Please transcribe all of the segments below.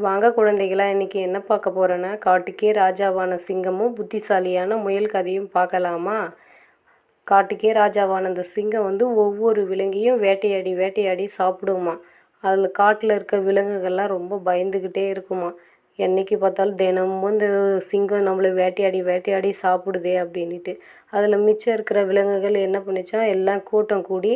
வாங்க குழந்தைகளா, இன்னைக்கு என்ன பார்க்க போகிறோன்னா, காட்டுக்கே ராஜாவான சிங்கமும் புத்திசாலியான முயல் கதையும் பார்க்கலாமா? காட்டுக்கே ராஜாவான அந்த சிங்கம் ஒவ்வொரு விலங்கையும் வேட்டையாடி வேட்டையாடி சாப்பிடுமா. அதில் காட்டில் இருக்க விலங்குகள்லாம் ரொம்ப பயந்துக்கிட்டே இருக்குமா. என்னைக்கு பார்த்தாலும் தினமும் இந்த சிங்கம் நம்மளை வேட்டையாடி வேட்டையாடி சாப்பிடுதே அப்படின்ட்டு. அதில் மிச்சம் இருக்கிற விலங்குகள் என்ன பண்ணிச்சா, எல்லாம் கூட்டம் கூடி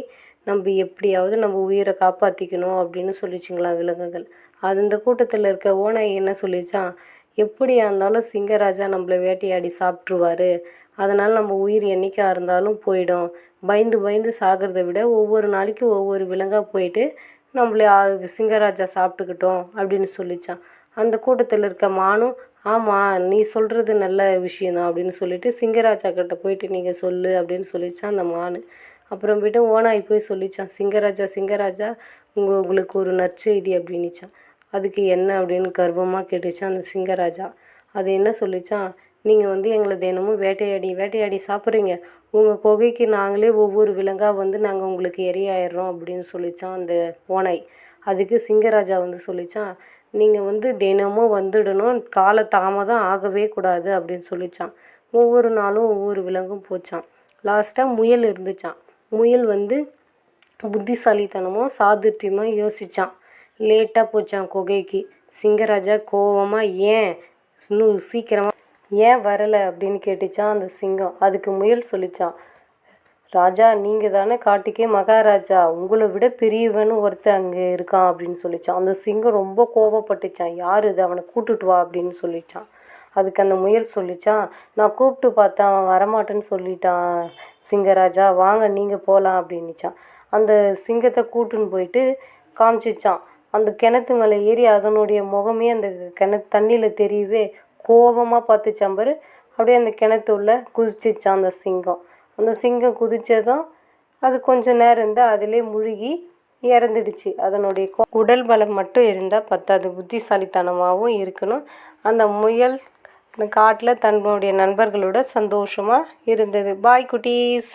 நம்ம எப்படியாவது நம்ம உயிரை காப்பாற்றிக்கணும் அப்படின்னு சொல்லிச்சுங்களாம் விலங்குகள். அந்த கூட்டத்தில் இருக்க ஓநாய் என்ன சொல்லிச்சான், எப்படியா இருந்தாலும் சிங்கராஜா நம்மளை வேட்டையாடி சாப்பிட்ருவாரு, அதனால் நம்ம உயிர் என்றைக்கா இருந்தாலும் போயிடும். பயந்து பயந்து சாகிறத விட ஒவ்வொரு நாளைக்கு ஒவ்வொரு விலங்காக போயிட்டு நம்மளை சிங்கராஜா சாப்பிட்டுக்கிட்டோம் அப்படின்னு சொல்லிச்சான். அந்த கூட்டத்தில் இருக்க மானும், ஆமாம் நீ சொல்கிறது நல்ல விஷயந்தான் அப்படின்னு சொல்லிட்டு சிங்கராஜா கிட்ட போயிட்டு நீங்கள் சொல்லு அப்படின்னு சொல்லிச்சான் அந்த மானு. அப்புறமேட்டு ஓநாய் போய் சொல்லிச்சான், சிங்கராஜா சிங்கராஜா உங்களுக்கு ஒரு நற்செய்தி அப்படின்னுச்சான். அதுக்கு என்ன அப்படின்னு கர்வமாக கேட்டுச்சான் அந்த சிங்கராஜா. அது என்ன சொல்லிச்சான், நீங்கள் எங்களை தினமும் வேட்டையாடி வேட்டையாடி சாப்பிட்றீங்க, உங்கள் குகைக்கு நாங்களே ஒவ்வொரு விலங்காக நாங்கள் உங்களுக்கு இரையாயிடுறோம் அப்படின்னு சொல்லிச்சான் அந்த ஓநாய். அதுக்கு சிங்கராஜா சொல்லிச்சான், நீங்கள் தினமும் வந்துடணும், கால தாமதம் ஆகவே கூடாது அப்படின்னு சொல்லிச்சான். ஒவ்வொரு நாளும் ஒவ்வொரு விலங்கும் போச்சான். லாஸ்ட்டாக முயல் இருந்துச்சான். முயல் புத்திசாலித்தனமும் சாதுரியமாக யோசித்தான். லேட்டாக போச்சான் குகைக்கு. சிங்கராஜா கோவமாக, ஏன் இன்னும் சீக்கிரமாக ஏன் வரலை அப்படின்னு கேட்டுச்சான் அந்த சிங்கம். அதுக்கு முயல் சொல்லிச்சான், ராஜா நீங்கள் தானே காட்டுக்கே மகாராஜா, உங்களை விட பெரியவன் ஒருத்தன் அங்கே இருக்கான் அப்படின்னு சொல்லிச்சான். அந்த சிங்கம் ரொம்ப கோவப்பட்டுச்சான், யார் இது, அவனை கூட்டுட்டு வா அப்படின்னு சொல்லிச்சான். அதுக்கு அந்த முயல் சொல்லிச்சான், நான் கூப்பிட்டு பார்த்தேன், அவன் வரமாட்டேன்னு சொல்லிட்டான் சிங்கராஜா, வாங்க நீங்கள் போகலாம் அப்படின்னுச்சான். அந்த சிங்கத்தை கூட்டுன்னு போயிட்டு காமிச்சிச்சான். அந்த கிணத்து மேலே ஏறி அதனுடைய முகமே அந்த தண்ணியில் தெரியவே கோபமாக பார்த்துச்சான் பாரு. அப்படியே அந்த கிணத்துள்ள குதிச்சிச்சான் அந்த சிங்கம். அந்த சிங்கம் குதித்ததும் அது கொஞ்சம் நேரம் இருந்தால் அதிலே முழுகி இறந்துடுச்சு. அதனுடைய உடல் பலம் மட்டும் இருந்தால் பத்தாது, புத்திசாலித்தனமாகவும் இருக்கணும். அந்த முயல் காட்டில் தன்னுடைய நண்பர்களோட சந்தோஷமாக இருந்தது. பாய் குட்டீஸ்.